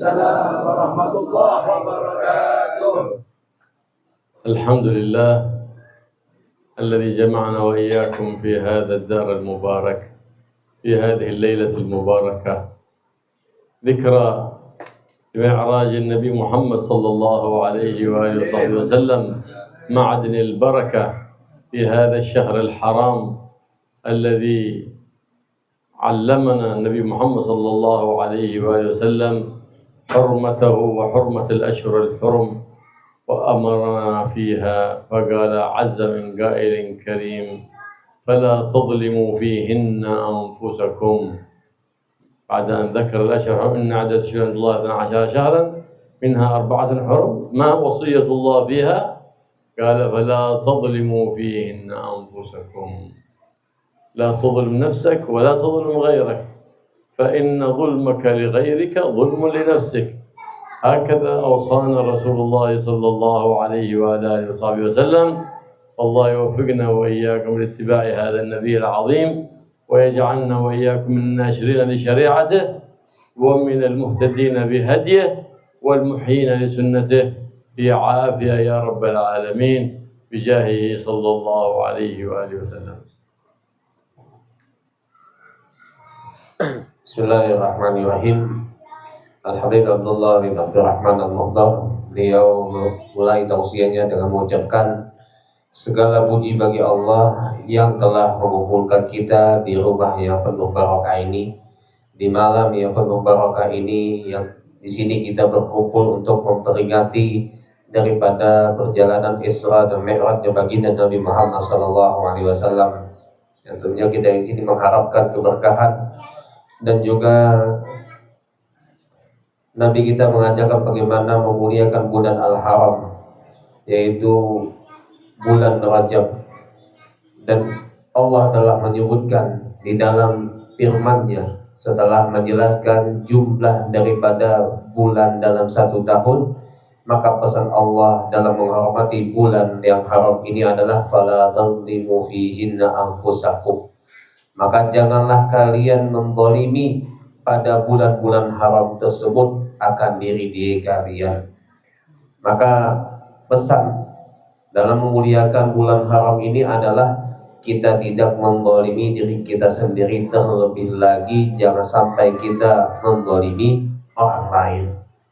السلام ورحمة الله وبركاته. الحمد لله الذي جمعنا وإياكم في هذا الدار المبارك في هذه الليلة المباركة، ذكرى معراج النبي محمد صلى الله عليه وآله وصحبه وسلم، معدن البركة في هذا الشهر الحرام الذي علمنا النبي محمد صلى الله عليه وآله وسلم حرمته وحرمة الأشهر الحرم، وأمرنا فيها فقال عز من قائل كريم: فلا تظلموا فيهن أنفسكم. بعد أن ذكر الأشهر إن عدد شهور الله 12 شهرا منها 4 حرم، ما وصية الله فيها؟ قال: فلا تظلموا فيهن أنفسكم. لا تظلم نفسك ولا تظلم غيرك، فإن ظلمك لغيرك ظلم لنفسك. هكذا أوصانا رسول الله صلى الله عليه وآله وصحبه وسلم. الله يوفقنا وإياكم لاتباع هذا النبي العظيم، ويجعلنا وإياكم من الناشرين لشريعته ومن المهتدين بهديه والمحيين لسنته في عافية يا رب العالمين، بجاهه صلى الله عليه وآله وسلم. Bismillahirrahmanirrahim. Al-Habib Abdullah bin Abdurrahman Al-Muhdar, beliau mulai tausiahnya dengan mengucapkan segala puji bagi Allah yang telah mengumpulkan kita di rumah yang penuh barokah ini, di malam yang penuh barokah ini, yang di sini kita berkumpul untuk memperingati daripada perjalanan Isra dan Mi'rajnya baginda Nabi Muhammad SAW. Yang tentunya kita di sini mengharapkan keberkahan, dan juga Nabi kita mengajarkan bagaimana memuliakan bulan Al-Haram, yaitu bulan Rajab. Dan Allah telah menyebutkan di dalam firman-Nya setelah menjelaskan jumlah daripada bulan dalam 1 tahun, maka pesan Allah dalam menghormati bulan yang haram ini adalah fala tadlimu fihinna anfusakum. Maka janganlah kalian menzalimi pada bulan-bulan haram tersebut akan diri kalian. Maka pesan dalam memuliakan bulan haram ini adalah kita tidak menzalimi diri kita sendiri, terlebih lagi jangan sampai kita menzalimi orang lain.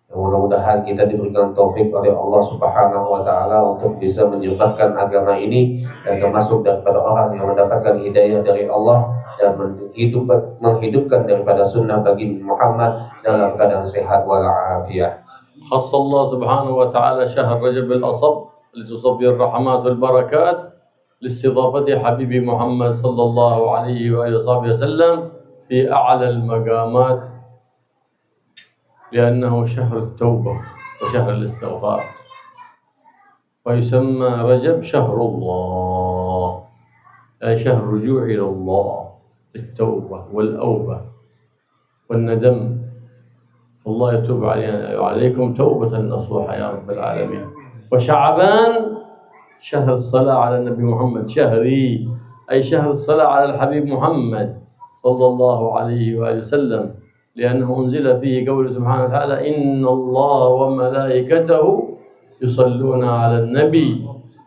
Mudah-mudahan kita diberikan taufik oleh Allah Subhanahu wa taala untuk bisa menyebarkan agama ini dan termasuk daripada orang yang mendapatkan hidayah dari Allah dan menghidupkan daripada sunnah bagi Muhammad dalam keadaan sehat walafiat. خص الله سبحانه وتعالى شهر رجب الأصب لتصفي الرحمات والبركات لاستضافة حبيب محمد صلى الله عليه وآله وسلم في أعلى المقامات، لأنه شهر التوبة وشهر الاستغفار، ويسمى رجب شهر الله، أي شهر الرجوع إلى الله بالتوبة والأوبة والندم. الله يتوب علينا وعليكم توبة نصوحة يا رب العالمين. وشعبان شهر الصلاة على النبي محمد، شهري أي شهر الصلاة على الحبيب محمد صلى الله عليه وآله وسلم، لأنه أنزل فيه قوله سبحانه وتعالى: إن الله وملائكته يصلون على النبي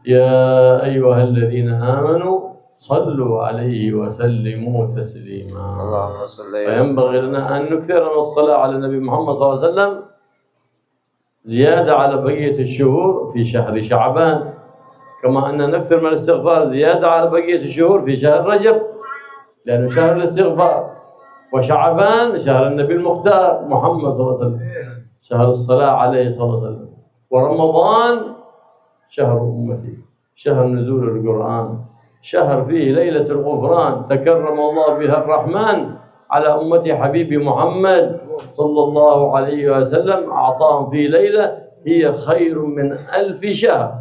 يا أيها الذين آمنوا صلوا عليه وسلموا تسليما. فينبغي لنا أن نكثر من الصلاة على النبي محمد صلى الله عليه وسلم زيادة على بقية الشهور في شهر شعبان، كما أن نكثر من الاستغفار زيادة على بقية الشهور في شهر رجب، لأنه شهر الاستغفار. وشعبان شهر النبي المختار محمد صلى الله عليه وسلم، شهر الصلاة عليه صلى الله عليه وسلم. ورمضان شهر أمتي، شهر نزول القرآن، شهر فيه ليلة الغفران، تكرم الله بها الرحمن على أمة حبيب محمد صلى الله عليه وسلم، أعطاهم في ليلة هي خير من 1000 شهر،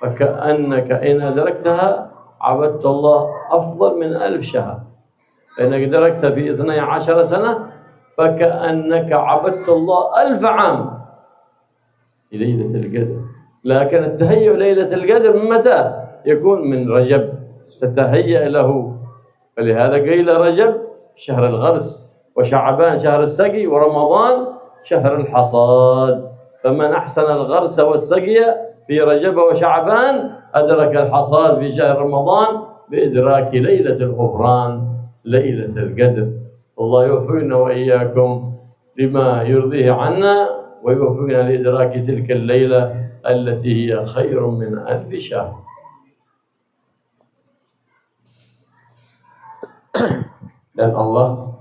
فكأنك إن أدركتها عبدت الله أفضل من 1000 شهر، فإنك أدركتها في 12 سنة فكأنك عبدت الله 1000 عام في ليلة القدر. لكن التهيؤ ليلة القدر من متى؟ يكون من رجب، تتهيأ له. فلهذا قيل رجب شهر الغرس، وشعبان شهر السقي ورمضان شهر الحصاد. فمن أحسن الغرس والسقي في رجب وشعبان أدرك الحصاد في شهر رمضان بإدراك ليلة الغفران ليلة القدر. الله يوفقنا وإياكم بما يرضيه عنا ويوفقنا لإدراك تلك الليلة التي هي خير من 1000 شهر. Dan Allah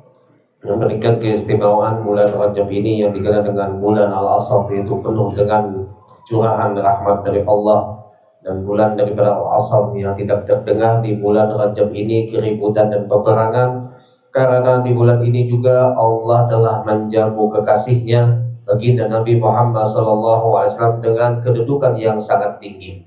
memberikan keistimewaan bulan Rajab ini yang dikenal dengan bulan Al-Asr, yaitu penuh dengan curahan rahmat dari Allah, dan bulan daripada Al-Asr yang tidak terdengar di bulan Rajab ini keributan dan peperangan, karena di bulan ini juga Allah telah menjamu kekasihnya baginda Nabi Muhammad SAW dengan kedudukan yang sangat tinggi.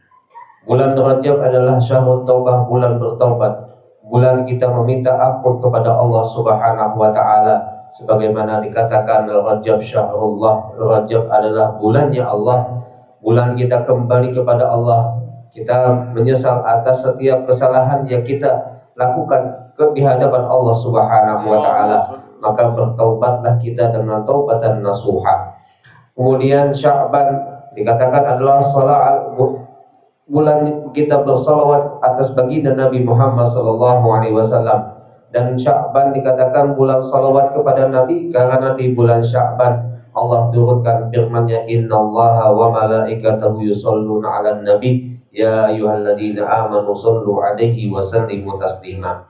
Bulan Rajab adalah syahrul taubah, bulan bertaubat, bulan kita meminta ampun kepada Allah Subhanahu wa taala, sebagaimana dikatakan Rajab syahrullah, Rajab adalah bulannya Allah, bulan kita kembali kepada Allah, kita menyesal atas setiap kesalahan yang kita lakukan di hadapan Allah Subhanahu wa taala, maka bertaubatlah kita dengan taubatan nasuha. Kemudian Sya'ban dikatakan adalah bulan kita bersalawat atas baginda Nabi Muhammad SAW, dan Sya'ban dikatakan bulan salawat kepada Nabi karena di bulan Sya'ban Allah turunkan firman-Nya, innallaha wa malaikatahu yusholluna 'alan nabi ya ayyuhalladzina amanu shollu 'alaihi wa sallimu taslima.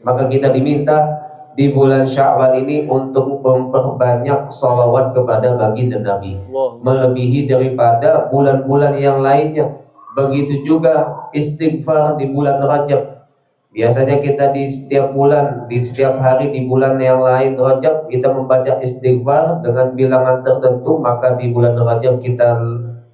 Maka kita diminta di bulan Sya'ban ini untuk memperbanyak salawat kepada baginda Nabi, melebihi daripada bulan-bulan yang lainnya. Begitu juga istighfar di bulan Rajab. Biasanya kita di setiap bulan, di setiap hari di bulan yang lain Rajab kita membaca istighfar dengan bilangan tertentu, maka di bulan Rajab kita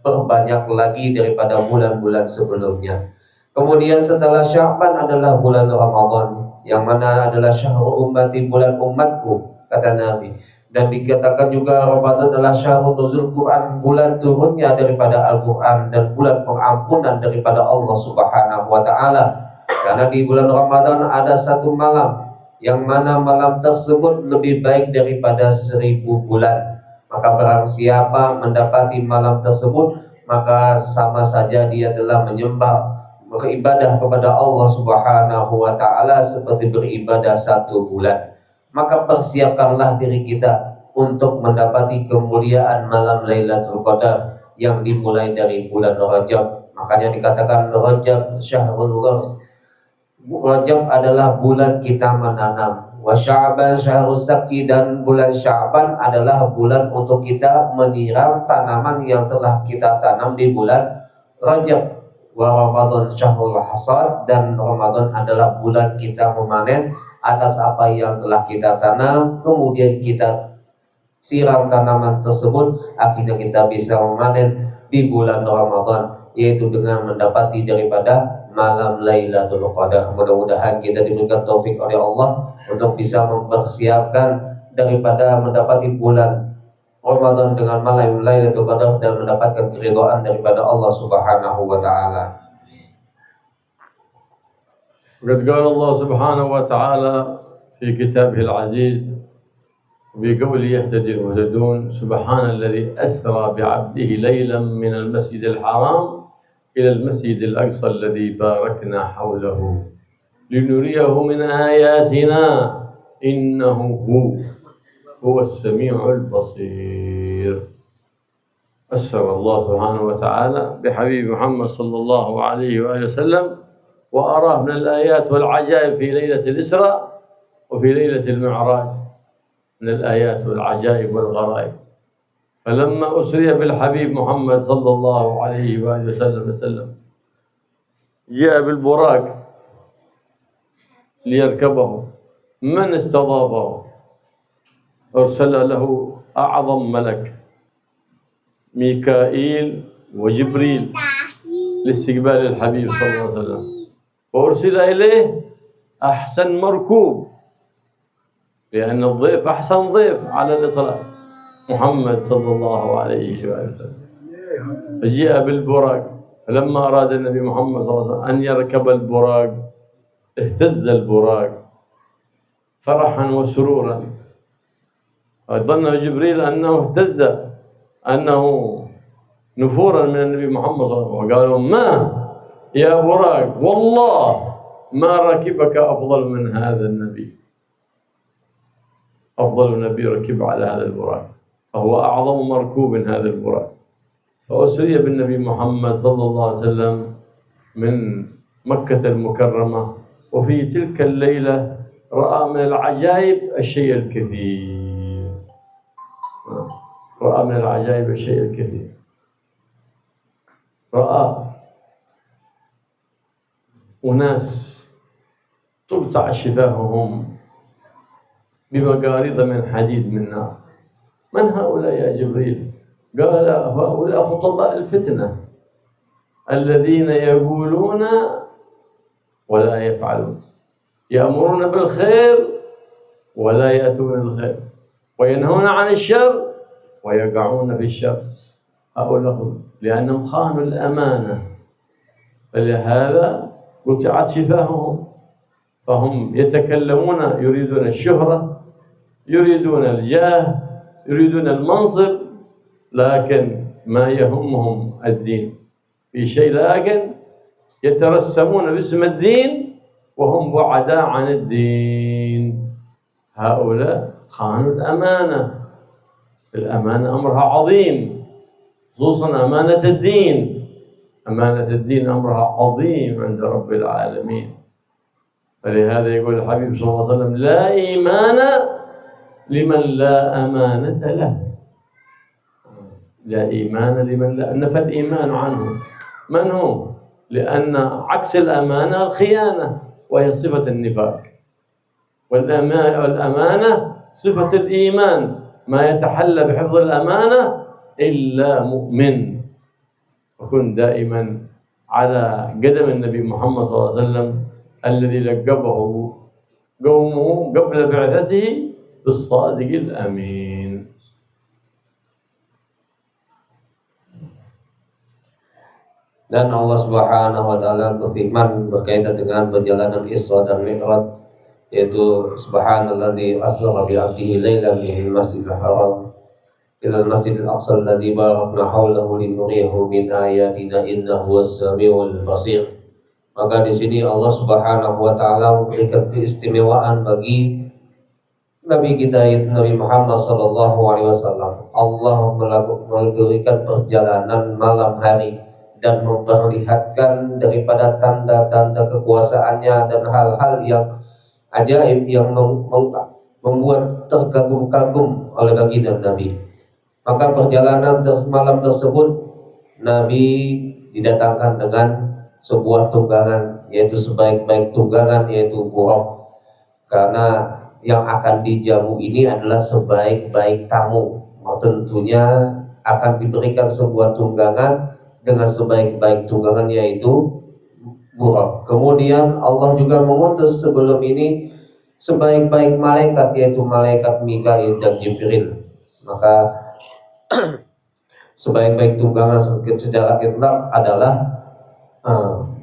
perbanyak lagi daripada bulan-bulan sebelumnya. Kemudian setelah Sya'ban adalah bulan Ramadan, yang mana adalah syahrul ummati, bulan umatku, kata Nabi. Dan dikatakan juga Ramadan adalah syahrul nuzul Quran, bulan turunnya daripada Al-Quran, dan bulan pengampunan daripada Allah Subhanahu wa taala. Karena di bulan Ramadan ada satu malam, yang mana malam tersebut lebih baik daripada 1000 bulan. Maka barang siapa mendapati malam tersebut, maka sama saja dia telah menyembah, beribadah kepada Allah Subhanahu wa taala seperti beribadah 1 bulan. Maka persiapkanlah diri kita untuk mendapati kemuliaan malam Lailatul Qadar yang dimulai dari bulan Rajab. Makanya dikatakan Rajab syahrul ghars. Rajab adalah bulan kita menanam. Wa Sya'ban syahrul saqi, dan bulan Sya'ban adalah bulan untuk kita menyiram tanaman yang telah kita tanam di bulan Rajab. Wa Ramadan syahrul hasad, dan Ramadan adalah bulan kita memanen atas apa yang telah kita tanam, kemudian kita siram tanaman tersebut, akhirnya kita bisa memanen di bulan Ramadan, yaitu dengan mendapati daripada malam Lailatul Qadar. Mudah-mudahan kita diberikan taufik oleh Allah untuk bisa mempersiapkan daripada mendapati bulan Ramadan dengan malam Lailatul Qadar dan mendapatkan keridhaan daripada Allah Subhanahu wa taala. وقد قال الله سبحانه وتعالى في كتابه العزيز بقوله يهتدي المهتدون سبحان الذي أسرى بعبده ليلا من المسجد الحرام إلى المسجد الأقصى الذي باركنا حوله لنريه من آياتنا إنه هو السميع البصير. أسر الله سبحانه وتعالى بحبيب محمد صلى الله عليه وآله وسلم وأراه من الآيات والعجائب في ليلة الإسراء وفي ليلة المعراج، من الآيات والعجائب والغرائب. فلما أسري بالحبيب محمد صلى الله عليه وآله وسلم جاء بالبراق ليركبه. من استضافه؟ أرسل له أعظم ملك ميكائيل وجبريل لاستقبال الحبيب صلى الله عليه وسلم، وأرسل إليه أحسن مركوب، لأن الضيف أحسن ضيف على الإطلاق محمد صلى الله عليه وسلم. فجاء بالبراق، فلما أراد النبي محمد صلى الله عليه وسلم أن يركب البراق اهتز البراق فرحا وسرورا ظن جبريل أنه اهتز، أنه نفورا من النبي محمد صلى الله عليه وسلم، وقالوا ما يا براق والله ما ركبك أفضل من هذا النبي، أفضل نبي ركب على هذا البراق، فهو أعظم مركوب هذا البراق. فأسري بالنبي محمد صلى الله عليه وسلم من مكة المكرمة، وفي تلك الليلة رأى من العجائب الشيء الكثير، رأى من العجائب الشيء الكثير. رأى أناس تقطع شفاههم بمقاريض من حديد من نار. من هؤلاء يا جبريل؟ قال هؤلاء خطباء الفتنة الذين يقولون ولا يفعلون، يأمرون بالخير ولا يأتون الخير، وينهون عن الشر ويقعون في الشر. هؤلاء لأنهم خانوا الأمانة، فلهذا قطعت شفاههم، فهم يتكلمون يريدون الشهرة، يريدون الجاه، يريدون المنصب، لكن ما يهمهم الدين في شيء، لكن يترسمون باسم الدين وهم بعداء عن الدين. هؤلاء خانوا الأمانة. الأمانة أمرها عظيم، خصوصا أمانة الدين. أمانة الدين أمرها عظيم عند رب العالمين. فلهذا يقول الحبيب صلى الله عليه وسلم لا إيمان لمن لا أمانة له. لا إيمان لمن لا، نفى الإيمان عنه. من هو؟ لأن عكس الأمانة الخيانة، وهي صفة النفاق، والأمانة صفة الإيمان. ما يتحلى بحفظ الأمانة إلا مؤمن. وكن دائما على قدم النبي محمد صلى الله عليه وسلم الذي لقبه قومه قبل بعثته بالصادق الأمين. Dan Allah Subhanahu wa taala berfirman berkaitan dengan perjalanan Isra dan Mi'raj, yaitu subhanalladzi asra bi 'abdihi lailan minal masjidil haram ilal masjidil aqsa alladzi barakna haulahu linuriyahu min ayatina innahu was-sami'ul basir. Maka di sini Allah Subhanahu wa taala memberikan keistimewaan bagi Nabi kita Nabi Muhammad sallallahu alaihi wasallam. Allah memberikan perjalanan malam hari dan memperlihatkan daripada tanda-tanda kekuasaannya dan hal-hal yang ajaib yang membuat terkagum-kagum oleh baginda Nabi. Maka perjalanan malam tersebut Nabi didatangkan dengan sebuah tunggangan, yaitu sebaik-baik tunggangan, yaitu buraq. Karena yang akan dijamu ini adalah sebaik-baik tamu, tentunya akan diberikan sebuah tunggangan dengan sebaik-baik tunggangan, yaitu buraq. Kemudian Allah juga mengutus sebelum ini sebaik-baik malaikat, yaitu malaikat Mikail dan Jibril. Maka sebaik-baik tunggangan secara itlaq adalah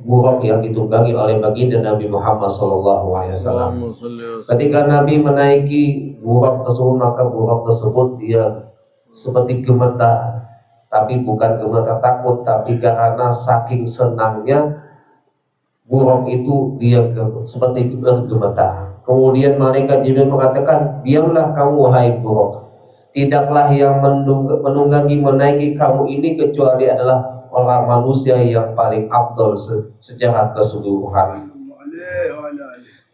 buraq yang ditunggangi oleh baginda Nabi Muhammad SAW. Ketika Nabi menaiki buraq tersebut, maka buraq tersebut dia seperti gemetar, tapi bukan gemetar takut, tapi karena saking senangnya buraq itu dia seperti bergemetar. Kemudian malaikat Jibril mengatakan, diamlah kamu wahai buraq, tidaklah yang menunggangi menaiki kamu ini kecuali adalah orang manusia yang paling afdal secara keseluruhan.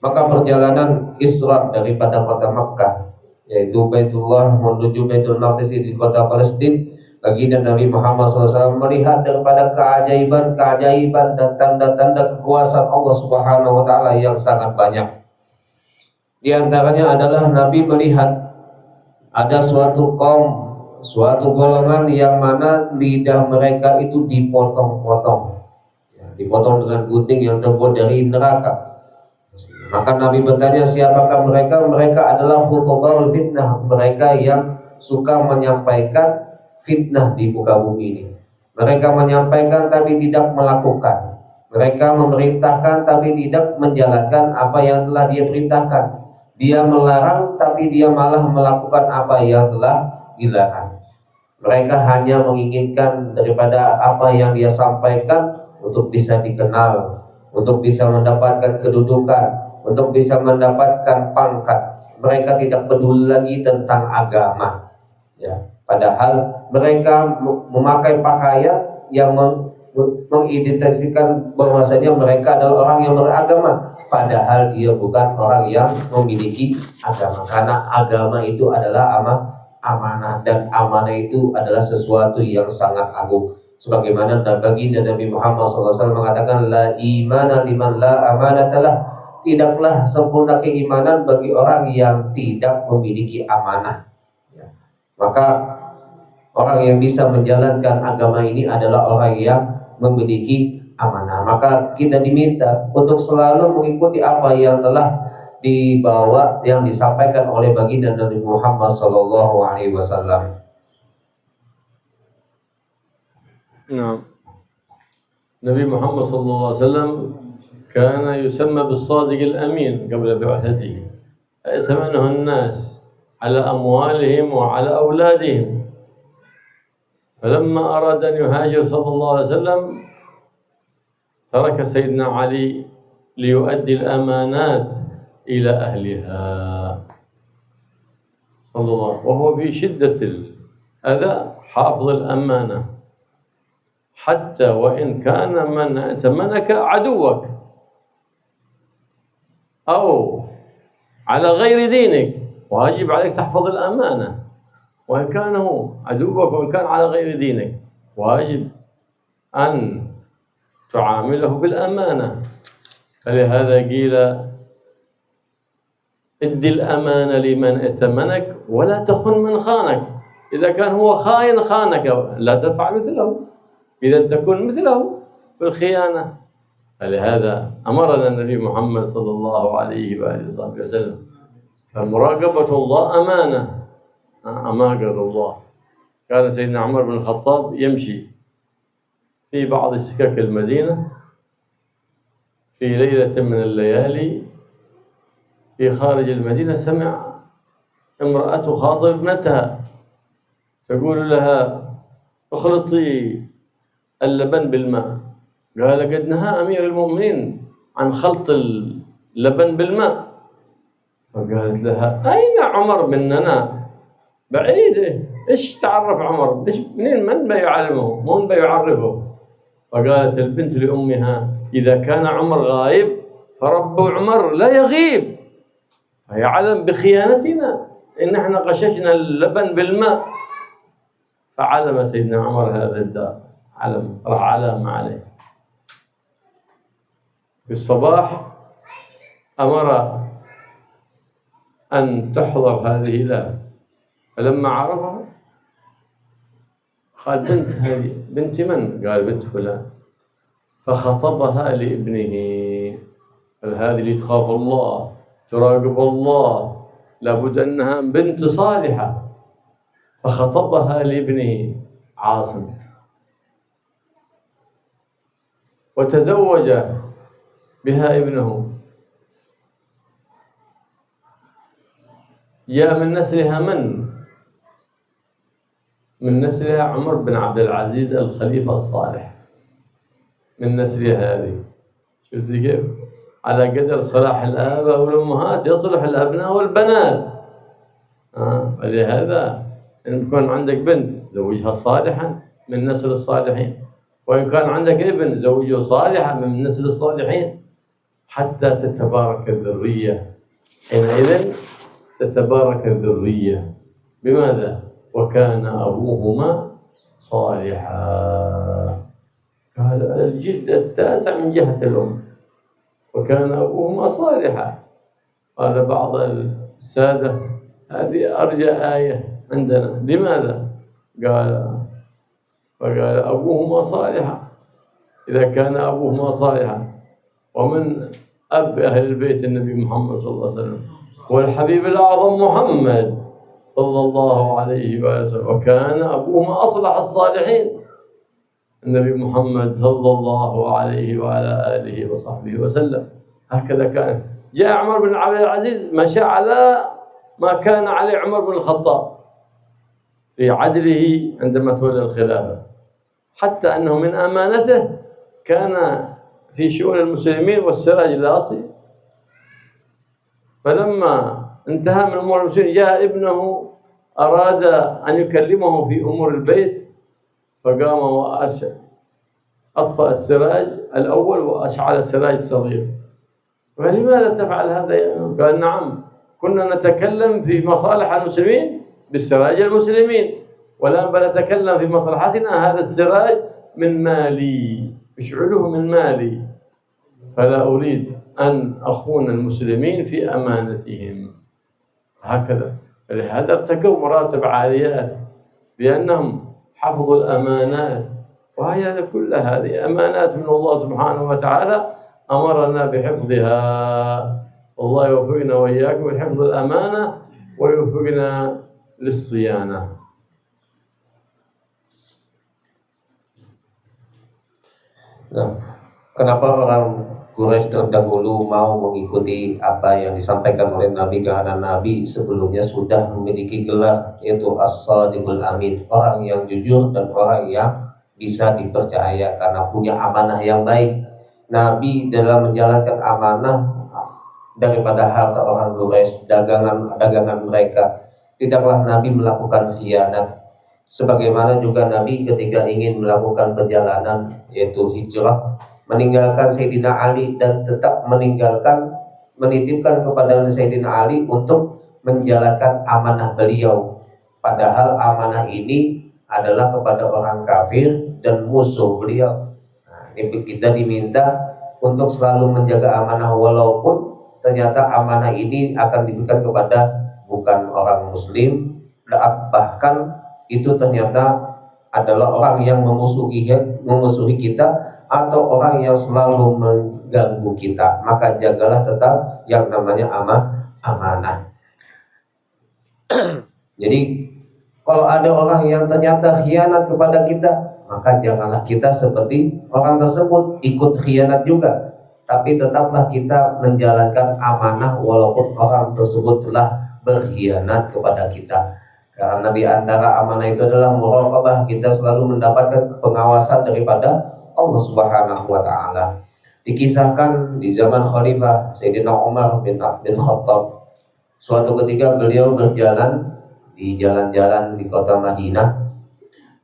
Maka perjalanan Isra daripada kota Makkah, yaitu Baitullah menuju Baitul Maqdis di kota Palestina, baginda Nabi Muhammad SAW melihat daripada keajaiban dan tanda-tanda kekuasaan Allah Subhanahu wa taala yang sangat banyak. Di antaranya adalah Nabi melihat ada suatu kaum, suatu golongan yang mana lidah mereka itu dipotong-potong, dipotong dengan gunting yang terbuat dari neraka. Maka Nabi bertanya, siapakah mereka? Mereka adalah khutbaul fitnah, mereka yang suka menyampaikan fitnah di muka bumi ini. Mereka menyampaikan tapi tidak melakukan. Mereka memerintahkan tapi tidak menjalankan apa yang telah dia perintahkan. Dia melarang, tapi dia malah melakukan apa yang telah dilarang. Mereka hanya menginginkan daripada apa yang dia sampaikan untuk bisa dikenal, untuk bisa mendapatkan kedudukan, untuk bisa mendapatkan pangkat. Mereka tidak peduli lagi tentang agama. Ya, padahal mereka memakai pakaian yang mengidentifikasikan bahwasanya mereka adalah orang yang beragama, padahal dia bukan orang yang memiliki agama. Karena agama itu adalah amanah, dan amanah itu adalah sesuatu yang sangat agung. Sebagaimana baginda Nabi Muhammad SAW mengatakan, la imana liman la amanatalah, tidaklah sempurna keimanan bagi orang yang tidak memiliki amanah. Ya. Maka orang yang bisa menjalankan agama ini adalah orang yang memiliki amanah. Maka kita diminta untuk selalu mengikuti apa yang telah dibawa, yang disampaikan oleh baginda Nabi Muhammad SAW. نعم. النبي محمد صلى الله عليه وسلم كان يسمى بالصادق الأمين قبل بعثته، يأتمنه الناس على أموالهم وعلى أولادهم. فلما أراد أن يهاجر صلى الله عليه وسلم ترك سيدنا علي ليؤدي الأمانات إلى أهلها صلى الله، وهو في شدة الأذى حافظ الأمانة، حتى وإن كان من ائتمنك عدوك أو على غير دينك، واجب عليك تحفظ الأمانة وإن كان هو عدوك وإن كان على غير دينك، واجب أن تعامله بالأمانة. فلهذا قيل ادي الأمانة لمن ائتمنك ولا تخن من خانك. إذا كان هو خائن خانك لا تفعل مثله، إذا تكون مثله في الخيانة. فلهذا أمرنا النبي محمد صلى الله عليه وآله وسلم. فمراقبة الله أمانة، أمانة الله. كان سيدنا عمر بن الخطاب يمشي في بعض سكك المدينة في ليلة من الليالي في خارج المدينة، سمع امرأة خاطب ابنتها تقول لها اخلطي اللبن بالماء. قال قد نهى أمير المؤمنين عن خلط اللبن بالماء. فقالت لها أين عمر مننا؟ بعيد، إيش تعرف عمر؟ ليش منين من بيعلمه؟ من بيعرفه؟ فقالت البنت لأمها إذا كان عمر غايب فرب عمر لا يغيب، فيعلم بخيانتنا إن احنا غششنا اللبن بالماء. فعلم سيدنا عمر هذا الدار، علم عليه. في الصباح أمر أن تحضر هذه الآية، فلما عرفها قال بنت هذه بنت من؟ قال بنت فلان. فخطبها لابنه، قال هذه اللي تخاف الله تراقب الله لابد أنها بنت صالحة. فخطبها لابنه عاصم وتزوج بها ابنه. جاء من نسلها من نسلها عمر بن عبد العزيز الخليفة الصالح، من نسلها هذه. شفتي كيف؟ على قدر صلاح الآباء والأمهات يصلح الأبناء والبنات. ولهذا إن يكون عندك بنت زوجها صالحا من نسل الصالحين، وإن كان عندك ابن زوجه صالحا من نسل الصالحين، حتى تتبارك الذرية. حينئذ تتبارك الذرية. بماذا؟ وكان أبوهما صالحا. هذا الجد التاسع من جهة الأم، وكان أبوهما صالحا. قال بعض السادة هذه أرجى آية عندنا. لماذا؟ فقال أبوهما صالحا. إذا كان أبوهما صالحا، ومن أب أهل البيت النبي محمد صلى الله عليه وسلم والحبيب الأعظم محمد صلى الله عليه وسلم، وكان أبوهما أصلح الصالحين النبي محمد صلى الله عليه وعلى آله وصحبه وسلم. هكذا كان. جاء عمر بن عبد العزيز مشى على ما كان عليه عمر بن الخطاب في عدله عندما تولى الخلافة، حتى أنه من أمانته كان في شؤون المسلمين والسراج اللاصي. فلما انتهى من أمور المسلمين جاء ابنه أراد أن يكلمه في أمور البيت، فقام أطفأ السراج الأول وأشعل السراج الصغير. قال لماذا تفعل هذا؟ قال نعم، كنا نتكلم في مصالح المسلمين بالسراج المسلمين، والآن فنتكلم في مصلحتنا، هذا السراج من مالي، اشعله من مالي، فلا أريد أن أخون المسلمين في أمانتهم. هكذا، لهذا ارتقوا مراتب عاليات بأنهم حفظوا الأمانات، وهي كل هذه أمانات من الله سبحانه وتعالى أمرنا بحفظها. الله يوفقنا وإياكم لحفظ الأمانة ويوفقنا للصيانة. Nah, kenapa orang Quraisy terdahulu mau mengikuti apa yang disampaikan oleh Nabi? Karena Nabi sebelumnya sudah memiliki gelar, yaitu As-Shadiqul Amin, orang yang jujur dan orang yang bisa dipercaya karena punya amanah yang baik. Nabi dalam menjalankan amanah daripada harta orang Quraisy, dagangan mereka, tidaklah Nabi melakukan khianat. Sebagaimana juga Nabi ketika ingin melakukan perjalanan, yaitu hijrah, meninggalkan Sayyidina Ali dan tetap menitipkan kepada Sayyidina Ali untuk menjalankan amanah beliau. Padahal amanah ini adalah kepada orang kafir dan musuh beliau. Nah, ini kita diminta untuk selalu menjaga amanah, walaupun ternyata amanah ini akan diberikan kepada bukan orang muslim, bahkan itu ternyata adalah orang yang memusuhi kita atau orang yang selalu mengganggu kita. Maka jagalah tetap yang namanya amanah. Jadi kalau ada orang yang ternyata khianat kepada kita, maka janganlah kita seperti orang tersebut ikut khianat juga, tapi tetaplah kita menjalankan amanah walaupun orang tersebut telah berkhianat kepada kita. Karena di antara amanah itu adalah muraqabah, kita selalu mendapatkan pengawasan daripada Allah Subhanahu wa taala. Dikisahkan di zaman Khalifah Sayyidina Umar bin Khattab, suatu ketika beliau berjalan di jalan-jalan di kota Madinah,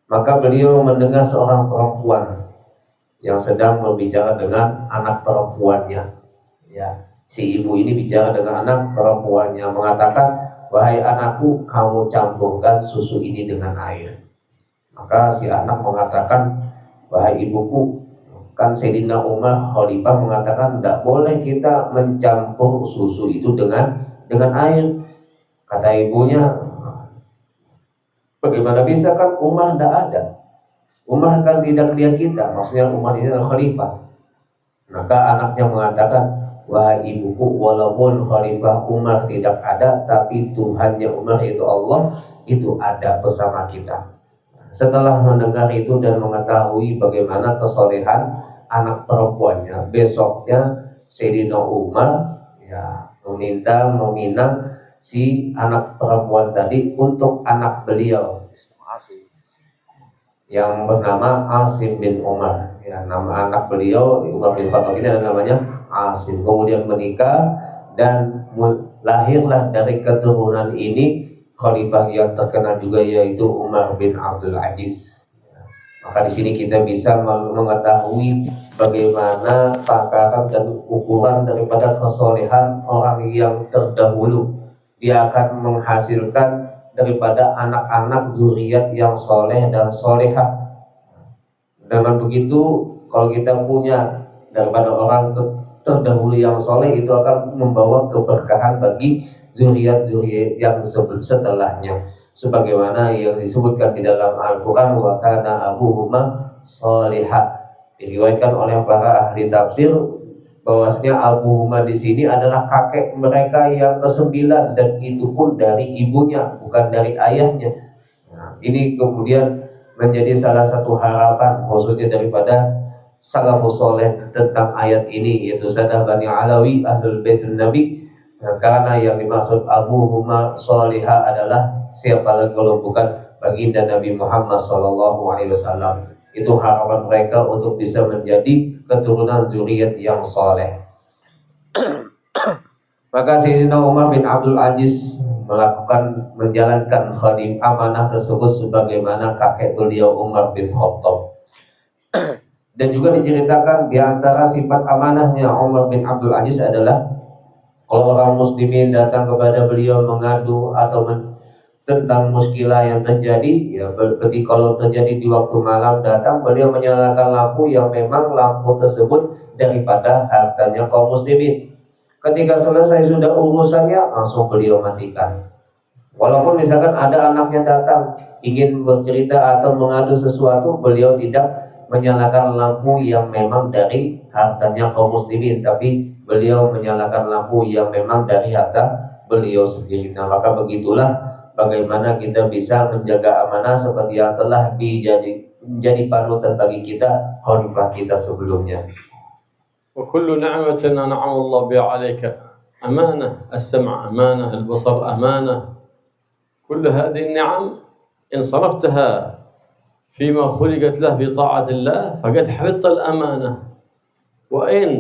maka beliau mendengar seorang perempuan yang sedang berbicara dengan anak perempuannya. Ya, si ibu ini bicara dengan anak perempuannya, mengatakan, "Wahai anakku, kamu campurkan susu ini dengan air." Maka si anak mengatakan, "Wahai ibuku, kan Sayyidina Umar Khalifah mengatakan tidak boleh kita mencampur susu itu dengan air." Kata ibunya, "Bagaimana bisa, kan Umar tidak ada? Umar kan tidak lihat kita." Maksudnya Umar ini adalah khalifah. Maka anaknya mengatakan, "Wahai ibuku, walaupun Khalifah Umar tidak ada, tapi Tuhannya Umar yaitu Allah itu ada bersama kita." Setelah mendengar itu dan mengetahui bagaimana kesolehan anak perempuannya, besoknya Sayyidina Umar meminang si anak perempuan tadi untuk anak beliau yang bernama Asim bin Umar. Ya, nama anak beliau Umar bin Khattab ini adalah namanya Asim. Kemudian menikah dan lahirlah dari keturunan ini khalifah yang terkenal juga, yaitu Umar bin Abdul Aziz. Maka di sini kita bisa mengetahui bagaimana takaran dan ukuran daripada kesolehan orang yang terdahulu. Dia akan menghasilkan daripada anak-anak zuriat yang soleh dan solehah. Dengan begitu, kalau kita punya daripada orang terdahulu yang soleh, itu akan membawa keberkahan bagi zuriat-zuriat yang setelahnya. Sebagaimana yang disebutkan di dalam Al-Quran, wa kana abuhuma salihah. Diriwayatkan oleh para ahli tafsir bahwasanya abuhuma di sini adalah kakek mereka yang ke-9, dan itu pun dari ibunya, bukan dari ayahnya. Nah, ini kemudian menjadi salah satu harapan khususnya daripada salafus soleh tentang ayat ini, yaitu Sadah Bani Alawi Ahlul Baitun Nabi. Karena yang dimaksud abuhuma sholihah adalah siapa lagi kalau bukan baginda Nabi Muhammad SAW. Itu harapan mereka untuk bisa menjadi keturunan zuriat yang soleh. Maka Sayyidina Umar bin Abdul Aziz menjalankan khadim amanah tersebut sebagaimana kakek beliau Umar bin Khattab. Dan juga diceritakan di antara sifat amanahnya Umar bin Abdul Aziz adalah kalau orang muslimin datang kepada beliau mengadu atau tentang muskilah yang terjadi, ya kalau terjadi di waktu malam, datang beliau menyalakan lampu yang memang lampu tersebut daripada hartanya kaum muslimin. Ketika selesai sudah urusannya, langsung beliau matikan. Walaupun misalkan ada anaknya datang ingin bercerita atau mengadu sesuatu, beliau tidak menyalakan lampu yang memang dari hartanya kaum muslimin, tapi beliau menyalakan lampu yang memang dari harta beliau sendiri. Nah, maka begitulah bagaimana kita bisa menjaga amanah seperti yang telah menjadi panutan bagi kita khalifah kita sebelumnya. Wa kullu ni'matin an'ama Allah biha 'alaika amanah, as-sam' amanah, al-basar amanah. كل هذه النعم إن صرفتها فيما خلقت له بطاعة الله فقد حفظت الأمانة، وإن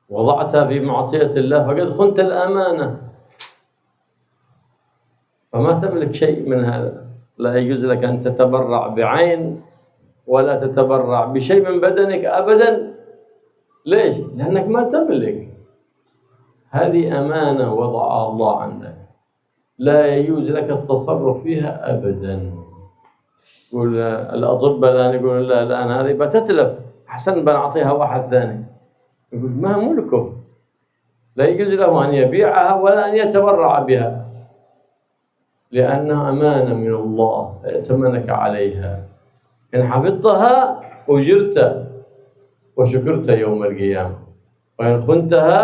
وضعتها في معصية الله فقد خنت الأمانة. فما تملك شيء من هذا، لا يجوز لك أن تتبرع بعين ولا تتبرع بشيء من بدنك أبدا. ليش؟ لأنك ما تملك. هذه أمانة وضعها الله عندك، لا يجوز لك التصرف فيها أبدا. يقول الأطباء الآن يقولون لا الآن هذه بتتلف، أحسن بنعطيها واحد ثاني. يقول ما ملكه، لا يجوز له أن يبيعها ولا أن يتبرع بها، لأنها أمانة من الله ائتمنك عليها. إن حفظتها أجرت وشكرت يوم القيامة، وإن خنتها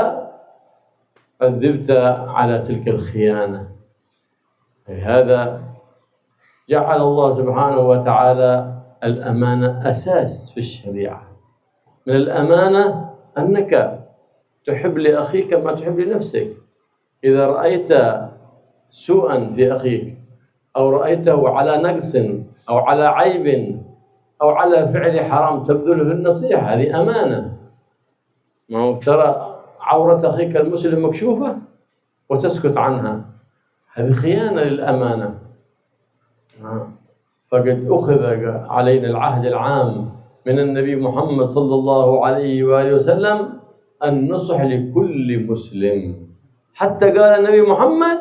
عذبت على تلك الخيانة. هذا جعل الله سبحانه وتعالى الأمانة أساس في الشريعة. من الأمانة أنك تحب لأخيك ما تحب لنفسك. إذا رأيت سوءا في أخيك أو رأيته على نقص أو على عيب أو على فعل حرام تبذله النصيحة، هذه أمانة. ما هو ترى عورة أخيك المسلم مكشوفة وتسكت عنها، هذه خيانة للأمانة. فقد أخذ علينا العهد العام من النبي محمد صلى الله عليه وآله وسلم النصح لكل مسلم، حتى قال النبي محمد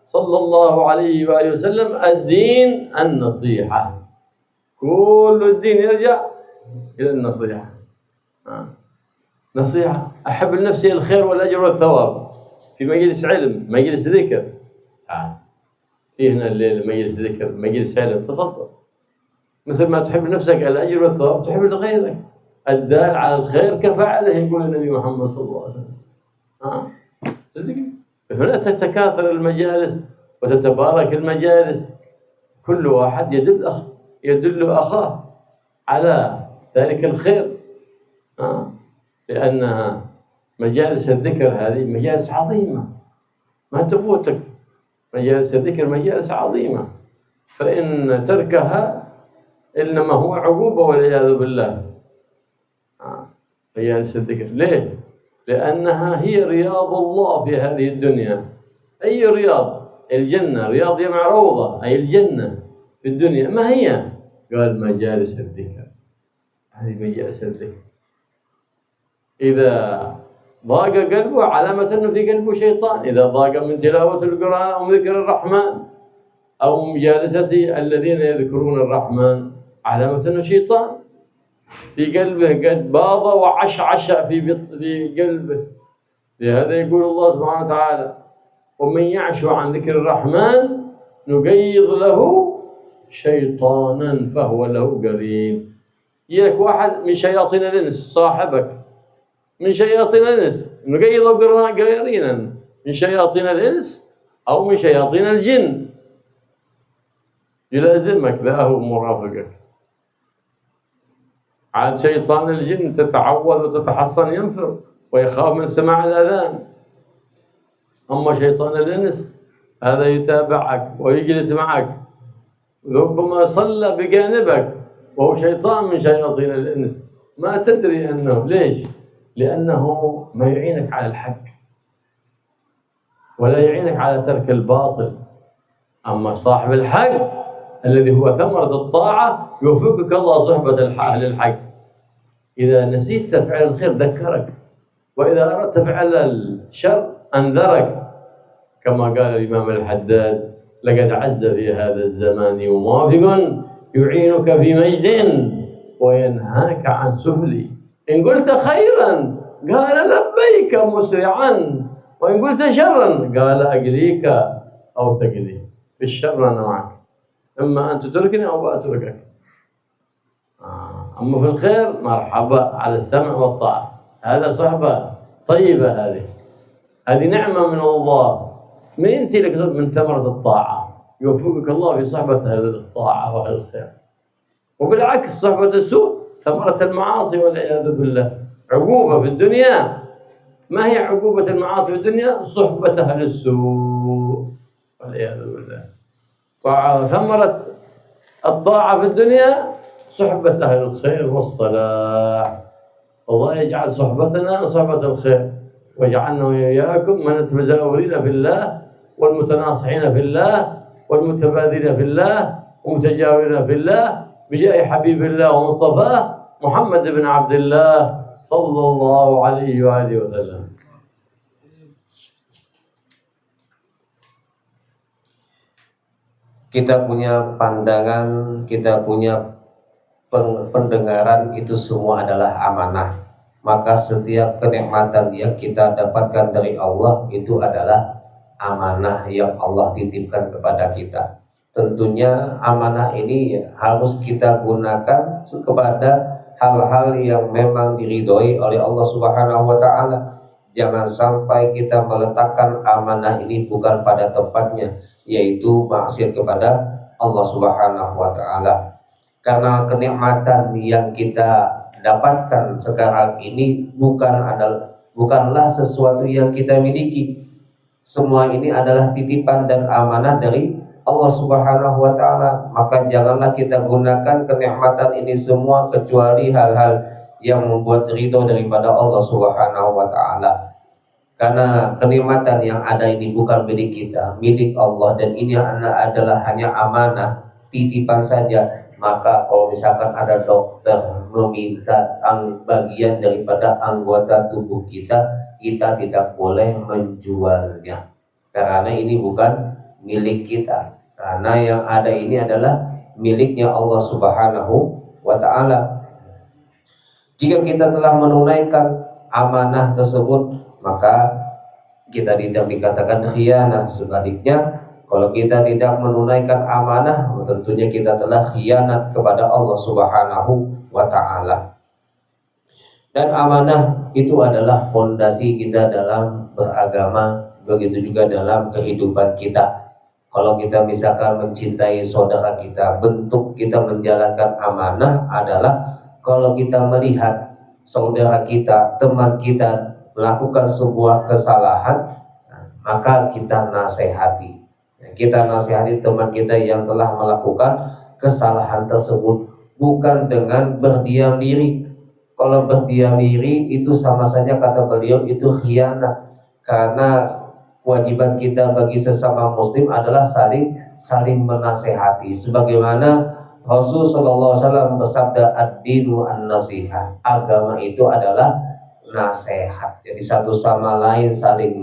صلى الله عليه وآله وسلم الدين النصيحة. كل الدين يرجع إلى النصيحة. نصيحة، أحب لنفسي الخير والأجر والثواب في مجلس علم، مجلس ذكر. في هنا الليل مجلس ذكر، مجلس علم، تفضل. مثل ما تحب لنفسك الأجر والثواب تحب لغيرك. الدال على الخير كفاعله، يقول النبي محمد صلى الله عليه وسلم. صدق؟ هنا تتكاثر المجالس وتتبارك المجالس، كل واحد يدل أخاه على ذلك الخير. لأنها مجالس الذكر هذه مجالس عظيمة ما تفوتك. مجالس الذكر مجالس عظيمة، فإن تركها إنما هو عقوبة والعياذ بالله. مجالس الذكر ليه؟ لأنها هي رياض الله في هذه الدنيا. أي رياض؟ الجنة، رياض جمع روضة، أي الجنة في الدنيا. ما هي؟ قال مجالس الذكر. هذه مجالس الذكر. إذا ضاق قلبه علامة أنه في قلبه شيطان. إذا ضاق من تلاوة القرآن أو ذكر الرحمن أو مجالسة الذين يذكرون الرحمن، علامة أنه شيطان في قلبه قد باض وعشعش في قلبه. لهذا يقول الله سبحانه وتعالى ومن يعش عن ذكر الرحمن نقيض له شيطانا فهو له قرين. يجيك واحد من شياطين الإنس صاحبك، من شياطين الإنس، نقيض قرينا من شياطين الإنس أو من شياطين الجن، يلازمك له مرافقك. عاد شيطان الجن تتعوذ وتتحصن ينفر ويخاف من سماع الأذان. أما شيطان الإنس هذا يتابعك ويجلس معك، ربما صلى بجانبك وهو شيطان من شياطين الإنس، ما تدري أنه. ليش؟ لأنه ما يعينك على الحق ولا يعينك على ترك الباطل. أما صاحب الحق الذي هو ثمرة الطاعة يوفقك الله صحبة أهل الحق. إذا نسيت فعل الخير ذكرك، وإذا أردت فعل الشر أنذرك، كما قال الإمام الحداد: لقد عز في هذا الزمان موافق يعينك في مجد وينهاك عن سفلي. إن قلت خيرا قال لبيك مسرعا، وإن قلت شرا قال أقليك أو تقلي. في الشر أنا معك، إما أن تتركني أو أتركك. أما في الخير مرحبا، على السمع والطاعة. هذا صحبة طيبة، هذه نعمة من الله. من أنت لك من ثمرة الطاعة، يوفقك الله في صحبة أهل الطاعة وأهل الخير. وبالعكس صحبة السوء ثمرة المعاصي والعياذ بالله، عقوبة في الدنيا. ما هي عقوبة المعاصي في الدنيا؟ صحبة أهل السوء والعياذ بالله. وثمرة الطاعة في الدنيا صحبة أهل الخير والصلاح. الله يجعل صحبتنا صحبة الخير، ويجعلنا وإياكم من المتزاورين في الله والمتناصحين في الله والمتبادلين في الله ومتجاورين في الله بجاه حبيب الله ومصطفاه محمد بن عبد الله صلى الله عليه وآله وسلم. Kita punya pandangan, kita punya pendengaran, itu semua adalah amanah. Maka setiap kenikmatan yang kita dapatkan dari Allah itu adalah amanah yang Allah titipkan kepada kita. Tentunya amanah ini harus kita gunakan kepada hal-hal yang memang diridhoi oleh Allah Subhanahu wa Ta'ala. Jangan sampai kita meletakkan amanah ini bukan pada tempatnya, yaitu maksiat kepada Allah Subhanahu wa Ta'ala. Karena kenikmatan yang kita dapatkan sekarang ini bukanlah sesuatu yang kita miliki. Semua ini adalah titipan dan amanah dari Allah Subhanahu wa Ta'ala. Maka janganlah kita gunakan kenikmatan ini semua kecuali hal-hal yang membuat ridho daripada Allah Subhanahu wa Ta'ala. Karena kenikmatan yang ada ini bukan milik kita, milik Allah, dan ini adalah hanya amanah, titipan saja. Maka kalau misalkan ada dokter meminta bagian daripada anggota tubuh kita, kita tidak boleh menjualnya, karena ini bukan milik kita. Karena yang ada ini adalah miliknya Allah Subhanahu wa Ta'ala. Jika kita telah menunaikan amanah tersebut, maka kita tidak dikatakan khianah. Sebaliknya, kalau kita tidak menunaikan amanah, tentunya kita telah khianat kepada Allah Subhanahu wa Ta'ala. Dan amanah itu adalah fondasi kita dalam beragama, begitu juga dalam kehidupan kita. Kalau kita misalkan mencintai saudara kita, bentuk kita menjalankan amanah adalah kalau kita melihat saudara kita, teman kita melakukan sebuah kesalahan, maka kita nasihati. Kita nasihati teman kita yang telah melakukan kesalahan tersebut, bukan dengan berdiam diri. Kalau berdiam diri itu sama saja, kata beliau, itu khianat. Karena kewajiban kita bagi sesama muslim adalah saling menasehati. Sebagaimana Rasul sallallahu alaihi wasallam bersabda, ad-dinu an-nasihah. Agama itu adalah nasihat. Jadi satu sama lain saling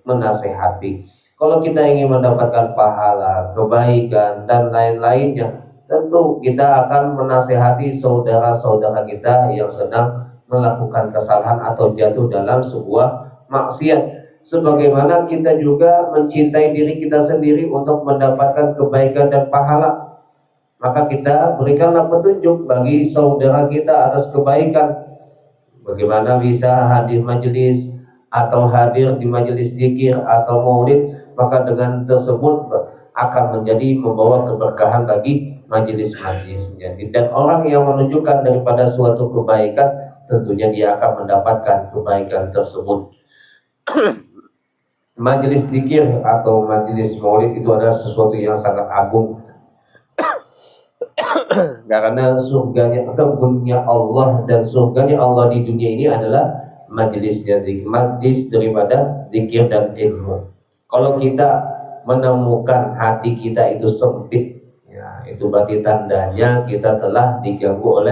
menasehati. Kalau kita ingin mendapatkan pahala, kebaikan, dan lain-lainnya, tentu kita akan menasehati saudara-saudara kita yang sedang melakukan kesalahan atau jatuh dalam sebuah maksiat. Sebagaimana kita juga mencintai diri kita sendiri untuk mendapatkan kebaikan dan pahala, maka kita berikanlah petunjuk bagi saudara kita atas kebaikan. Bagaimana bisa hadir majelis atau hadir di majelis zikir atau maulid, maka dengan tersebut akan menjadi membawa keberkahan bagi majelis-majelisnya. Dan orang yang menunjukkan daripada suatu kebaikan, tentunya dia akan mendapatkan kebaikan tersebut. Majelis zikir atau majelis maulid itu adalah sesuatu yang sangat agung, karena surganya, kebunnya Allah dan surganya Allah di dunia ini adalah majelisnya zikir, majelis daripada zikir dan ilmu. Kalau kita menemukan hati kita itu sempit, ya, itu berarti tandanya kita telah diganggu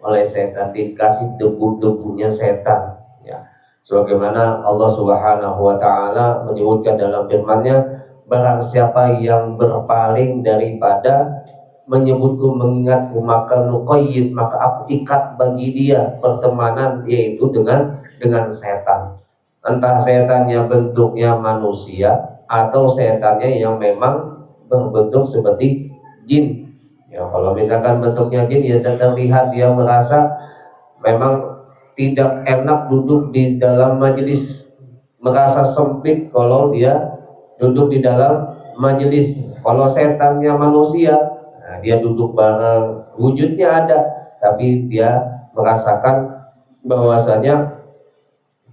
oleh setan, dikasih debu-debunya setan, ya. Sebagaimana Allah Subhanahu wa taala menyebutkan dalam firman-Nya, barang siapa yang berpaling daripada menyebutku, mengingatku, maka nuqayyid, maka aku ikat bagi dia pertemanan, yaitu dengan setan. Entah setannya bentuknya manusia atau setannya yang memang berbentuk seperti jin. Ya, kalau misalkan bentuknya jin, ya terlihat dia merasa memang tidak enak duduk di dalam majelis, merasa sempit kalau dia duduk di dalam majelis. Kalau setannya manusia, nah, dia duduk bareng, wujudnya ada, tapi dia merasakan bahwasanya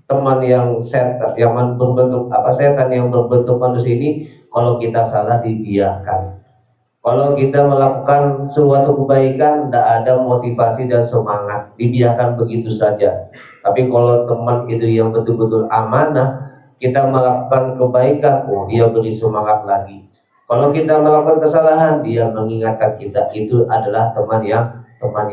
teman yang setan, yang berbentuk setan yang berbentuk manusia ini, kalau kita salah dibiarkan. Kalau kita melakukan suatu kebaikan, tidak ada motivasi dan semangat, dibiarkan begitu saja. Tapi kalau teman itu yang betul-betul amanah, kita melakukan kebaikan, oh dia beri semangat lagi. Kalau kita melakukan kesalahan, dia mengingatkan kita. Itu adalah teman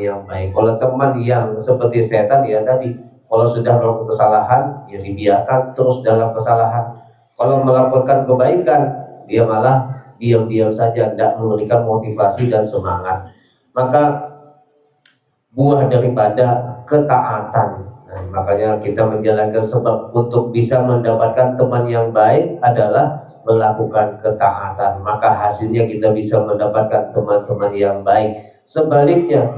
yang baik. Kalau teman yang seperti setan, ya tadi, kalau sudah melakukan kesalahan, ya dibiarkan terus dalam kesalahan. Kalau melakukan kebaikan, dia malah diam-diam saja, tidak memberikan motivasi dan semangat. Maka buah daripada ketaatan. Nah, makanya kita menjalankan sebab untuk bisa mendapatkan teman yang baik adalah melakukan ketaatan. Maka hasilnya kita bisa mendapatkan teman-teman yang baik. Sebaliknya,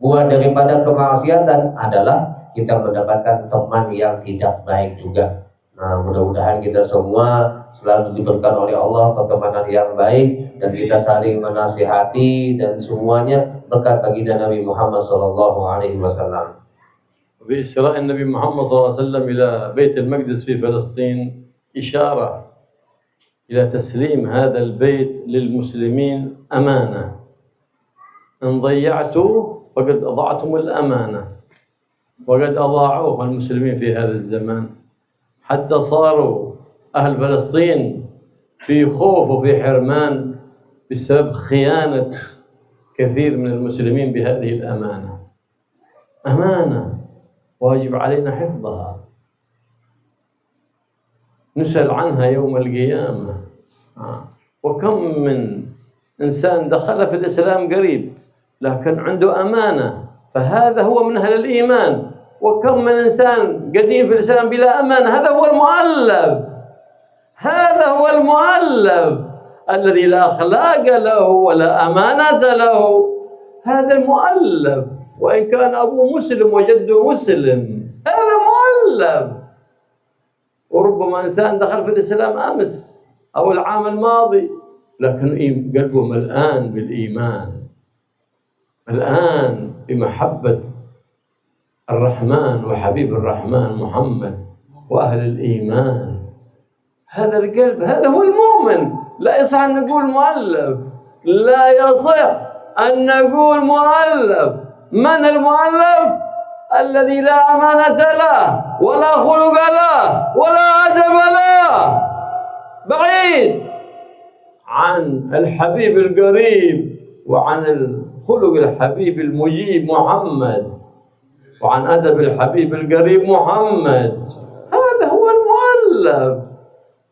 buah daripada kemaksiatan adalah kita mendapatkan teman yang tidak baik juga. Nah, mudah-mudahan kita semua selalu diberikan oleh Allah pertemanan yang baik, dan kita saling menasihati, dan semuanya berkat baginda Nabi Muhammad SAW. بإسراء النبي محمد صلى الله عليه وسلم إلى بيت المقدس في فلسطين إشارة إلى تسليم هذا البيت للمسلمين أمانة، إن ضيعتوا فقد أضعتم الأمانة، وقد أضاعوه المسلمين في هذا الزمان، حتى صاروا أهل فلسطين في خوف وفي حرمان بسبب خيانة كثير من المسلمين بهذه الأمانة. أمانة واجب علينا حفظها، نسأل عنها يوم القيامة. وكم من إنسان دخل في الإسلام قريب لكن عنده أمانة، فهذا هو من أهل الإيمان. وكم من إنسان قديم في الإسلام بلا أمانة، هذا هو المؤلف، هذا هو المؤلف الذي لا أخلاق له ولا أمانة له، هذا المؤلف. وإن كان أبوه مسلم وجده مسلم، هذا مؤلف. وربما إنسان دخل في الإسلام أمس أو العام الماضي لكن قلبه ملآن بالإيمان، ملآن بمحبة الرحمن وحبيب الرحمن محمد وأهل الإيمان. هذا القلب، هذا هو المؤمن. لا يصح أن نقول مؤلف، لا يصح أن نقول مؤلف. من المؤلف؟ الذي لا أمانة له ولا خلق له ولا أدب له، بعيد عن الحبيب القريب وعن الخلق الحبيب المجيب محمد، وعن أدب الحبيب القريب محمد. هذا هو المؤلف.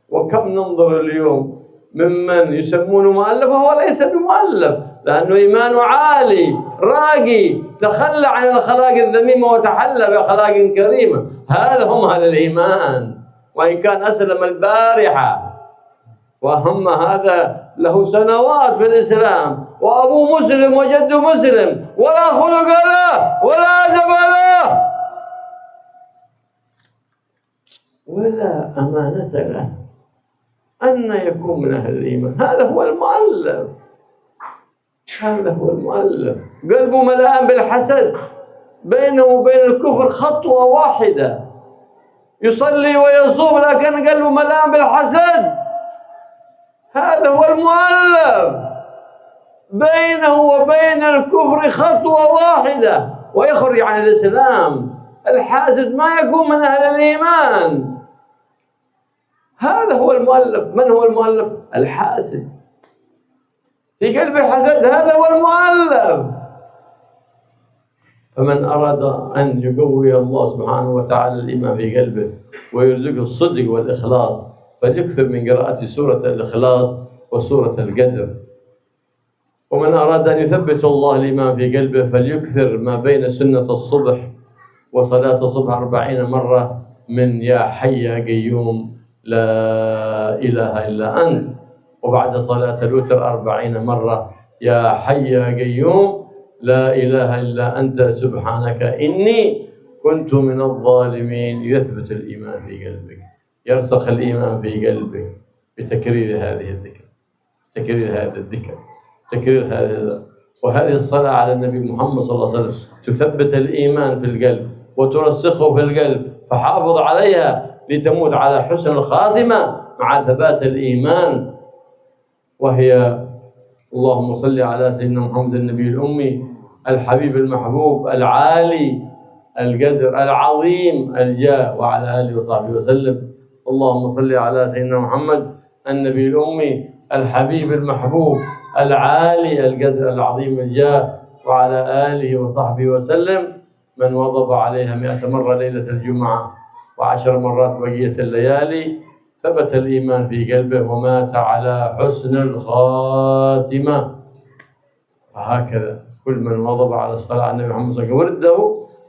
وكم ننظر اليوم ممن يسمونه مؤلف وهو ليس بمؤلف، لأنه إيمانه عالي راقي، تخلى عن الأخلاق الذميمة وتحلى بأخلاق كريمة. هذا هم أهل الإيمان. وإن كان أسلم البارحة وهم هذا له سنوات في الإسلام، وأبوه مسلم وجده مسلم، ولا خلق له ولا أدب له ولا أمانة له، أن يكون من أهل الإيمان؟ هذا هو المؤلف. هذا هو المؤلف. قلبه ملآن بالحسد، بينه وبين الكفر خطوة واحدة، يصلي ويصوم لكن قلبه ملآن بالحسد. هذا هو المؤلف، بينه وبين الكفر خطوة واحدة ويخرج عن الإسلام. الحاسد ما يكون من أهل الإيمان. هذا هو المؤلف. من هو المؤلف؟ الحاسد، في قلبه حسد، هذا هو المؤلف. فمن أراد أن يقوي الله سبحانه وتعالى الإيمان في قلبه ويرزقه الصدق والإخلاص فليكثر من قراءة سورة الإخلاص وسورة القدر. ومن أراد أن يثبت الله الإيمان في قلبه فليكثر ما بين سنة الصبح وصلاة الصبح 40 مرة من يا حي يا قيوم لا إله إلا أنت، وبعد صلاة الوتر 40 مرة يا حي يا قيوم لا إله إلا أنت سبحانك إني كنت من الظالمين. يثبت الإيمان في قلبك، يرسخ الإيمان في قلبك بتكرير هذه الذكر، تكرير هذا الذكر، تكرير هذا. وهذه الصلاة على النبي محمد صلى الله عليه وسلم تثبت الإيمان في القلب وترسخه في القلب، فحافظ عليها لتموت على حسن الخاتمة مع ثبات الإيمان. وهي اللهم صل على سيدنا محمد النبي الأمي الحبيب المحبوب العالي القدر العظيم الجاه وعلى آله وصحبه وسلم. اللهم صل على سيدنا محمد النبي الأمي الحبيب المحبوب العالي القدر العظيم الجاه وعلى آله وصحبه وسلم. من وظب عليها 100 مرة ليلة الجمعة و10 مرات بقية الليالي ثبت الإيمان في قلبه ومات على حسن الخاتمة. فهكذا كل من وظب على الصلاة على النبي محمد صلى الله عليه وسلم ورده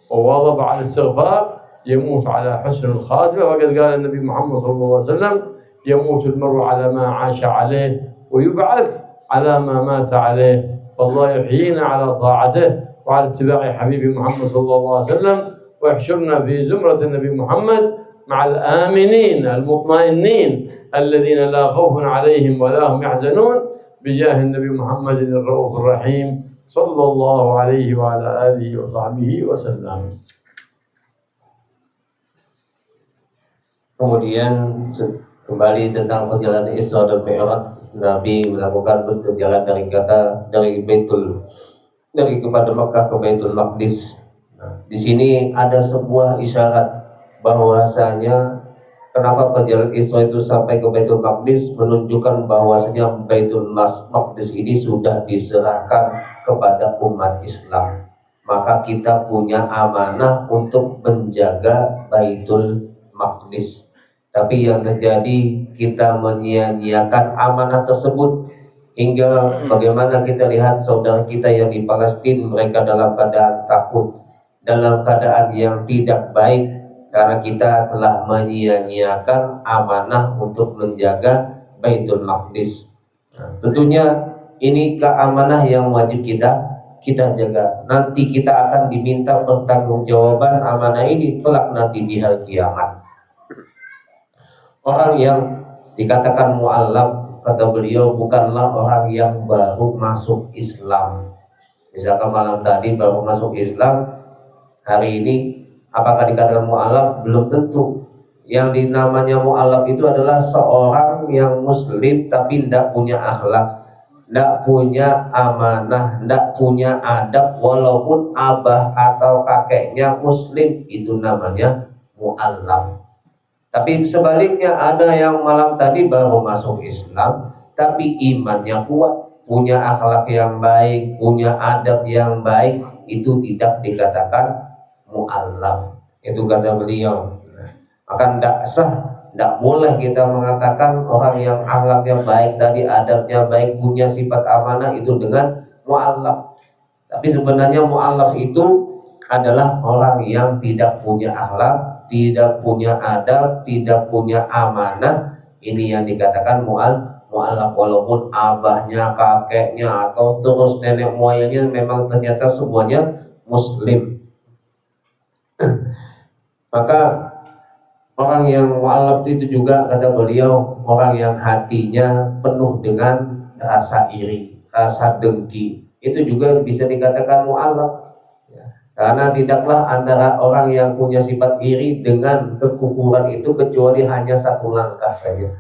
وواظب على الاستغفار يموت على حسن الخاتمة. وقد قال النبي محمد صلى الله عليه وسلم يموت المرء على ما عاش عليه ويبعث على ما مات عليه. فالله يحيينا على طاعته وعلى اتباع حبيب محمد صلى الله عليه وسلم ويحشرنا في زمرة النبي محمد مع الآمنين المطمئنين الذين لا خوف عليهم ولا هم يحزنون بجاه النبي محمد الرؤوف الرحيم صلى الله عليه وعلى آله وصحبه وسلم. Kemudian kembali tentang perjalanan Isra dan Mi'raj, Nabi melakukan berjalan dari kepada Mekah ke Baitul Maqdis. Di sini ada sebuah isyarat bahwasanya kenapa perjalanan Isra itu sampai ke Baitul Maqdis, menunjukkan bahwasanya Baitul Maqdis ini sudah diserahkan kepada umat Islam. Maka kita punya amanah untuk menjaga Baitul Maqdis. Tapi yang terjadi kita menyia-nyiakan amanah tersebut, hingga bagaimana kita lihat saudara kita yang di Palestina, mereka dalam keadaan takut, dalam keadaan yang tidak baik, karena kita telah menyia-nyiakan amanah untuk menjaga Baitul Maqdis. Tentunya ini keamanah yang wajib kita jaga. Nanti kita akan diminta pertanggungjawaban amanah ini kelak nanti di hari kiamat. Orang yang dikatakan mu'allaf, kata beliau, bukanlah orang yang baru masuk Islam. Misalkan malam tadi baru masuk Islam, hari ini apakah dikatakan mu'allaf? Belum tentu. Yang dinamanya mu'allaf itu adalah seorang yang muslim tapi tidak punya akhlak, tidak punya amanah, tidak punya adab, walaupun abah atau kakeknya muslim, itu namanya mu'allaf. Tapi sebaliknya ada yang malam tadi baru masuk Islam tapi imannya kuat, punya akhlak yang baik, punya adab yang baik, itu tidak dikatakan mu'allaf. Itu kata beliau. Maka tidak sah, tidak boleh kita mengatakan orang yang akhlaknya baik tadi, adabnya baik, punya sifat amanah itu dengan mu'allaf. Tapi sebenarnya mu'allaf itu adalah orang yang tidak punya akhlak, tidak punya adab, tidak punya amanah. Ini yang dikatakan mu'allaf, walaupun abahnya, kakeknya, atau terus nenek moyangnya memang ternyata semuanya muslim. Maka orang yang mu'allaf itu juga kata beliau orang yang hatinya penuh dengan rasa iri, rasa dengki, itu juga bisa dikatakan mu'allaf. Karena tidaklah antara orang yang punya sifat iri dengan kekufuran itu kecuali hanya satu langkah saja.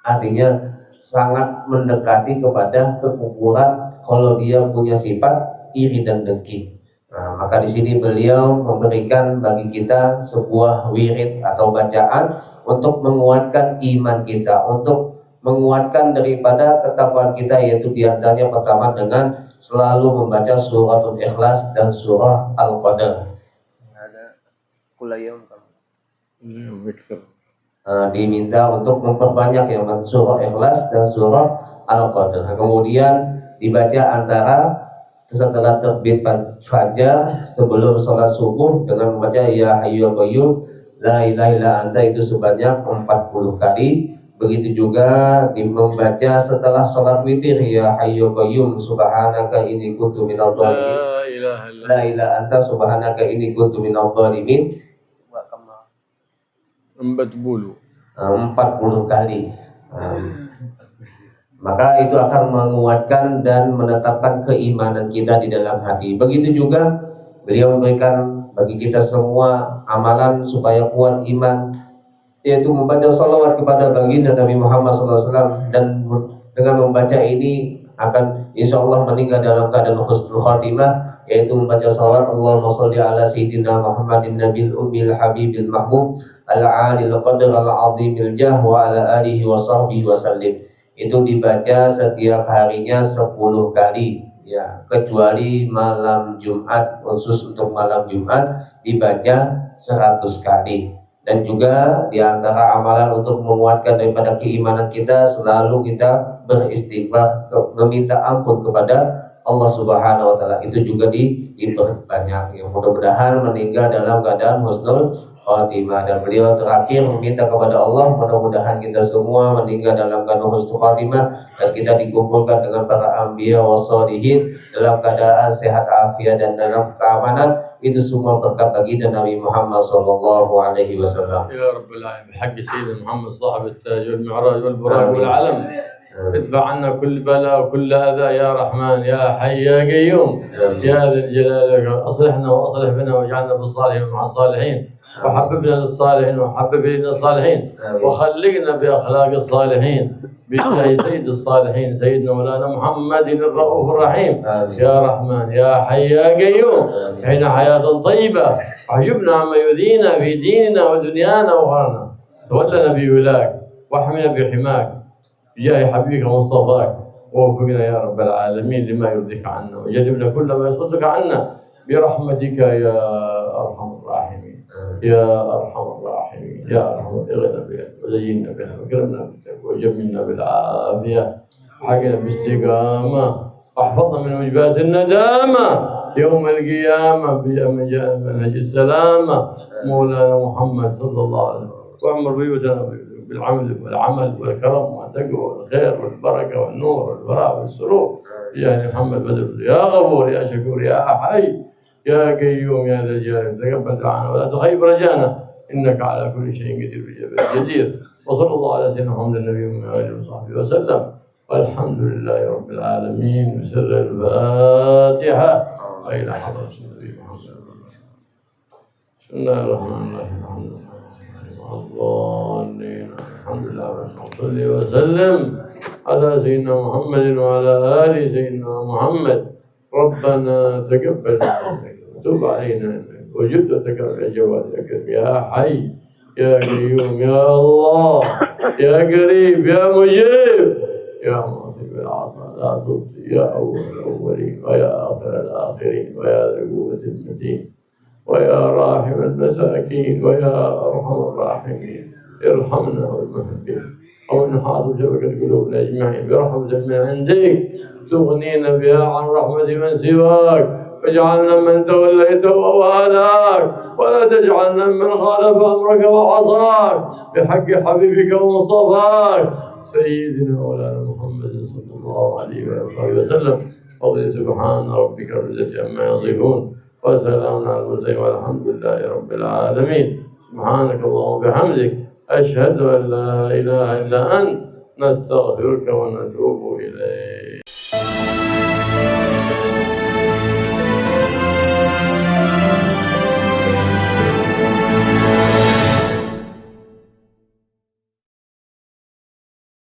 Artinya sangat mendekati kepada kekufuran kalau dia punya sifat iri dan dengki. Nah, maka di sini beliau memberikan bagi kita sebuah wirid atau bacaan untuk menguatkan iman kita, untuk menguatkan daripada ketakwaan kita, yaitu diantaranya pertama dengan selalu membaca suratul Ikhlas dan surah Al-Qadr. Ada kulayam Diminta untuk memperbanyak yang surah Ikhlas dan surah Al-Qadr. Kemudian dibaca antara setelah terbit fajar sebelum sholat subuh dengan membaca ya hayyul qayyum la ilaha illa anta itu sebanyak 40 kali. Begitu juga membaca setelah sholat witir ya hayyul qayyum subhanaka inni kuntu minadh dhalimin la ilaha anta subhanaka inni kuntu minadh dhalimin 40 kali. Maka itu akan menguatkan dan menetapkan keimanan kita di dalam hati. Begitu juga beliau memberikan bagi kita semua amalan supaya kuat iman, yaitu membaca salawat kepada baginda Nabi Muhammad SAW, dan dengan membaca ini akan insya Allah meninggal dalam keadaan husnul khatimah, yaitu membaca salawat Allahumma sholli ala sayyidina Muhammadin nabil ummil habibil mahbub al-alil qadr al-azimil jah wa ala alihi wa sahbihi wa sallim. Itu dibaca setiap harinya 10 kali ya, kecuali malam Jumat, khusus untuk malam Jumat dibaca 100 kali. Dan juga diantara amalan untuk menguatkan daripada keimanan kita, selalu kita beristighfar, meminta ampun kepada Allah Subhanahu wa taala. Itu juga diperbanyak. Ya, mudah-mudahan meninggal dalam keadaan husnul khatimah. Dan beliau terakhir meminta kepada Allah, mudah-mudahan kita semua meninggal dalam keadaan husnul khatimah dan kita dikumpulkan dengan para anbiya wassalihin dalam keadaan sehat afiat dan dalam keamanan. Itu semua berkat baginda Nabi Muhammad sallallahu alaihi wasallam. Ya Rabbal alamin, bihaqi sayyidina Muhammad sahib at-taj wal mi'raj wal buraq wal alam. ادفع عنا كل بلاء وكل أذى يا رحمن يا حي يا قيوم يا ذا الجلال والإكرام. أصلحنا وأصلح بنا واجعلنا بالصالحين مع الصالحين، وحببنا للصالحين وحبب إلينا الصالحين، وخلقنا بأخلاق الصالحين بجاه سيد الصالحين سيدنا مولانا محمد الرؤوف الرحيم. يا رحمن يا حي يا قيوم، حين حياة طيبة وحجبنا عما يؤذينا في ديننا ودنيانا وأخرانا، تولنا بولاك واحمنا بحماك بجاه حبيبك مصطفاك، ووفقنا يا رب العالمين لما يرضيك عنا، وجنبنا كل ما يصدك عنا برحمتك يا أرحم الراحمين يا أرحم الراحمين يا أرحم اغنى بنا وزينا بنا وكرمنا بالتقوى وجملنا بالعافية وحقنا باستقامة واحفظنا من وجبات الندامة يوم القيامة بمنهج السلامة مولانا محمد صلى الله عليه وسلم، وعمر بيوتنا بالعمل والكرم والتقوى والخير والبركة والنور والبراء والسرور يا محمد بدر يا غفور يا شكور يا حي يا قيوم يا ذا الجلال، تقبل دعانا ولا تخيب رجانا إنك على كل شيء قدير جدير. وصلى الله على سيدنا محمد النبي وآله وصحبه وسلم، والحمد لله رب العالمين. بسر الفاتحة إلى حضرة النبي محمد. بسم الله الرحمن الرحيم. الضالين الحمد لله صل وسلم على سيدنا محمد وعلى آل سيدنا محمد. ربنا تقبل وتب علينا وجد وتكرم يا جواد يا كريم يا حي يا قيوم يا الله يا قريب يا مجيب يا معطي بالعطاء لا تبصي يا أول الأولين ويا آخر الآخرين ويا ذا القوة المتين ويا راحم المساكين ويا أرحم الراحمين. ارحمنا والمحبين ومن حاضر شبكة قلوبنا أجمعين برحمتك من عندك تغنينا بها عن رحمة من سواك، واجعلنا من توليته ووالاك، ولا تجعلنا من خالف أمرك وعصاك، بحق حبيبك ومصطفاك سيدنا مولانا محمد صلى الله عليه وسلم. فضل سبحان ربك رب العزة عما يصفون وسلام على المرسلين والحمد لله رب العالمين. سبحانك اللهم وبحمدك أشهد أن لا إله إلا أنت نستغفرك ونتوب إليك.